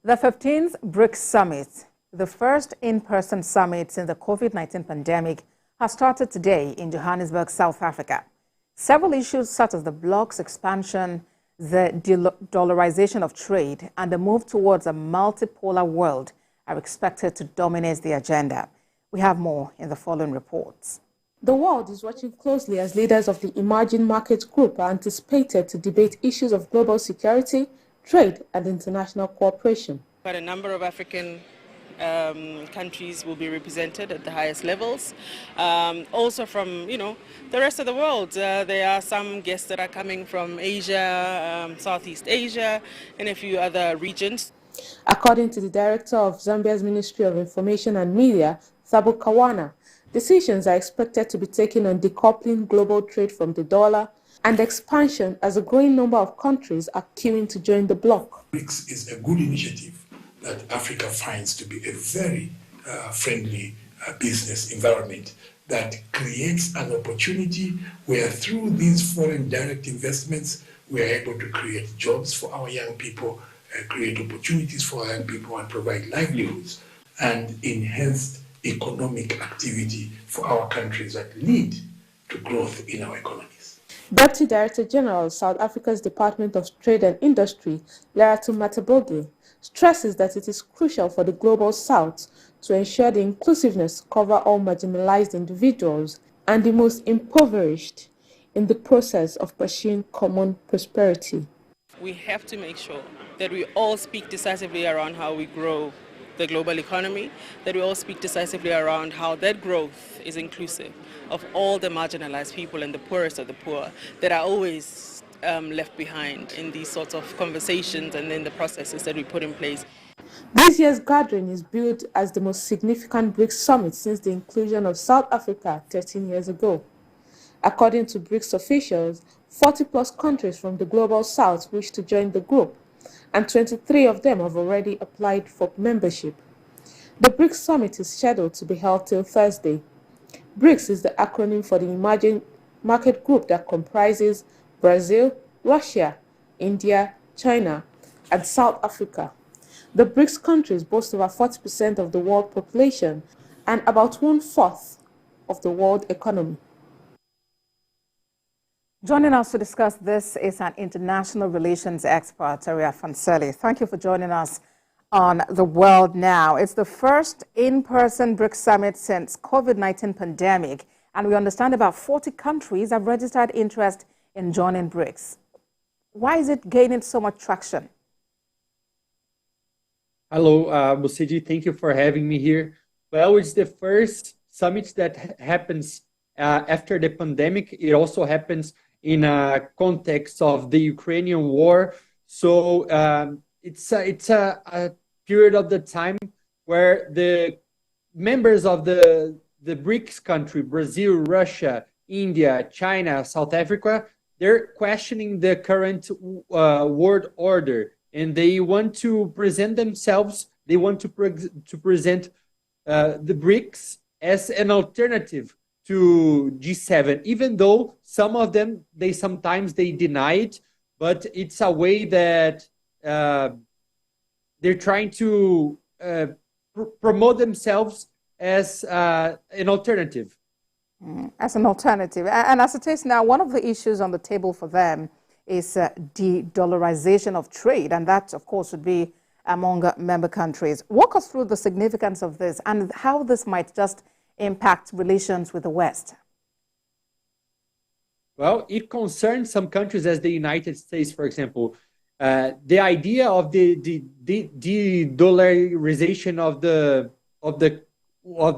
The 15th BRICS Summit, the first in-person summit since the COVID-19 pandemic, has started today in Johannesburg, South Africa. Several issues such as the bloc's expansion, the de-dollarization of trade, and the move towards a multipolar world are expected to dominate the agenda. We have more in the following reports. The world is watching closely as leaders of the Emerging Markets Group are anticipated to debate issues of global security, trade and international cooperation. Quite a number of African countries will be represented at the highest levels. Also from, the rest of the world. There are some guests that are coming from Asia, Southeast Asia, and a few other regions. According to the director of Zambia's Ministry of Information and Media, Thabu Kawana, decisions are expected to be taken on decoupling global trade from the dollar and expansion as a growing number of countries are queuing to join the bloc. BRICS is a good initiative that Africa finds to be a very friendly business environment that creates an opportunity where through these foreign direct investments we are able to create jobs for our young people, create opportunities for our young people and provide livelihoods and enhanced economic activity for our countries that lead to growth in our economies. Deputy Director General of South Africa's Department of Trade and Industry, Leratu Matabogli, stresses that it is crucial for the Global South to ensure the inclusiveness cover all marginalized individuals and the most impoverished in the process of pursuing common prosperity. We have to make sure that we all speak decisively around how we grow the global economy, that we all speak decisively around how that growth is inclusive of all the marginalized people and the poorest of the poor that are always left behind in these sorts of conversations and in the processes that we put in place. This year's gathering is billed as the most significant BRICS summit since the inclusion of South Africa 13 years ago. According to BRICS officials, 40-plus countries from the Global South wish to join the group, and 23 of them have already applied for membership. The BRICS Summit is scheduled to be held till Thursday. BRICS is the acronym for the Emerging Market Group that comprises Brazil, Russia, India, China, and South Africa. The BRICS countries boast over 40% of the world population and about 1/4 of the world economy. Joining us to discuss this is an international relations expert, Aria Fanseli. Thank you for joining us on The World Now. It's the first in-person BRICS summit since COVID-19 pandemic, and we understand about 40 countries have registered interest in joining BRICS. Why is it gaining so much traction? Hello, Musiji. Thank you for having me here. Well, it's the first summit that happens after the pandemic. It also happens in a context of the Ukrainian war. So it's a period of the time where the members of the BRICS country, Brazil, Russia, India, China, South Africa, they're questioning the current world order, and they want to present themselves. They want to present the BRICS as an alternative to G7, even though some of them, sometimes deny it, but it's a way that they're trying to promote themselves as an alternative. As an alternative. And as it is now, one of the issues on the table for them is de-dollarization of trade, and that, of course, would be among member countries. Walk us through the significance of this and how this might just impact relations with the West. Well, it concerns some countries as the United States, for example. The idea of the de-dollarization of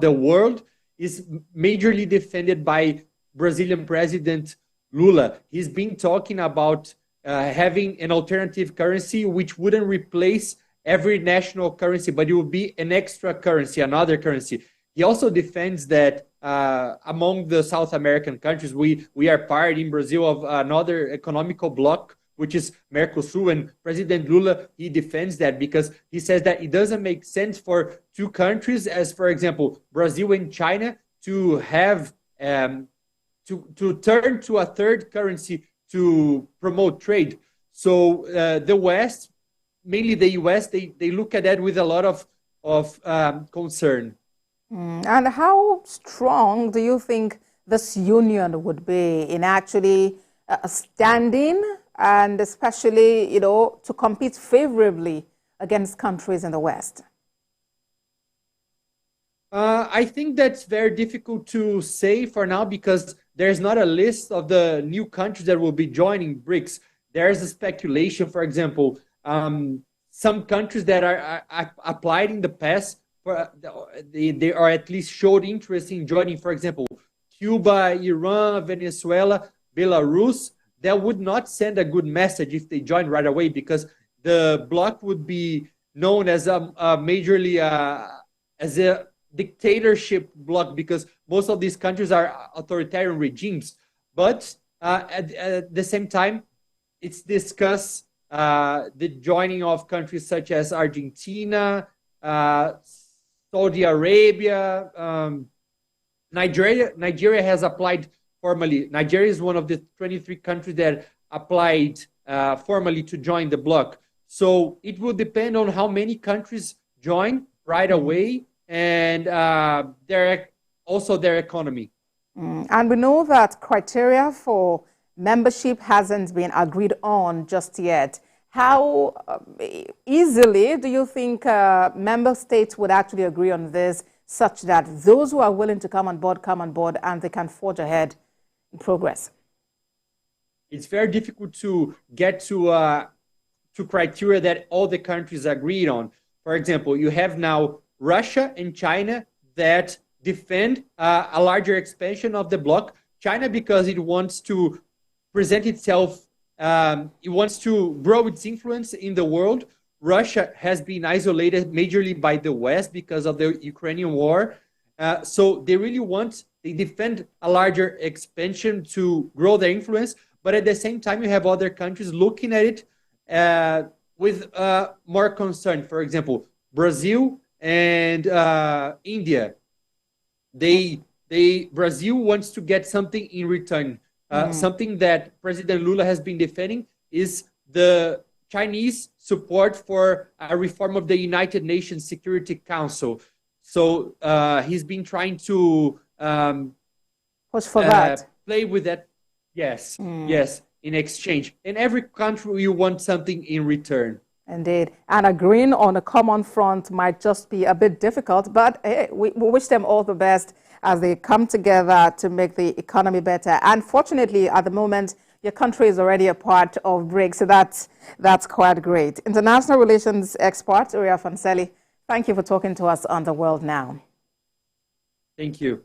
the world is majorly defended by Brazilian President Lula. He's been talking about having an alternative currency which wouldn't replace every national currency, but it would be an extra currency, another currency. He also defends that among the South American countries, we are part in Brazil of another economical bloc, which is Mercosur. And President Lula, he defends that because he says that it doesn't make sense for two countries, as for example, Brazil and China, to have to turn to a third currency to promote trade. So the West mainly the US, they look at that with a lot of concern. And how strong do you think this union would be in actually standing and especially, to compete favorably against countries in the West? I think that's very difficult to say for now because there's not a list of the new countries that will be joining BRICS. There's a speculation, for example, some countries that are applied in the past, they are at least showed interest in joining, for example, Cuba, Iran, Venezuela, Belarus. That would not send a good message if they join right away because the bloc would be known as a majorly as a dictatorship bloc because most of these countries are authoritarian regimes. But at the same time, it's discussed the joining of countries such as Argentina, Saudi Arabia, Nigeria has applied formally. Nigeria is one of the 23 countries that applied formally to join the bloc. So it will depend on how many countries join right away and also their economy. And we know that criteria for membership hasn't been agreed on just yet. How easily do you think member states would actually agree on this such that those who are willing to come on board and they can forge ahead in progress? It's very difficult to get to criteria that all the countries agreed on. For example, you have now Russia and China that defend a larger expansion of the bloc. China because it wants to present itself, it wants to grow its influence in the world. Russia has been isolated majorly by the West because of the Ukrainian war. So they defend a larger expansion to grow their influence. But at the same time, you have other countries looking at it with more concern. For example, Brazil and India. Brazil wants to get something in return. Something that President Lula has been defending is the Chinese support for a reform of the United Nations Security Council. So he's been trying to push for that. Play with that. Yes, yes, in exchange. And every country will want something in return. Indeed. And agreeing on a common front might just be a bit difficult, but hey, we wish them all the best as they come together to make the economy better. And fortunately, at the moment, your country is already a part of BRICS, so that's quite great. International relations expert, Uriah Fanseli, thank you for talking to us on The World Now. Thank you.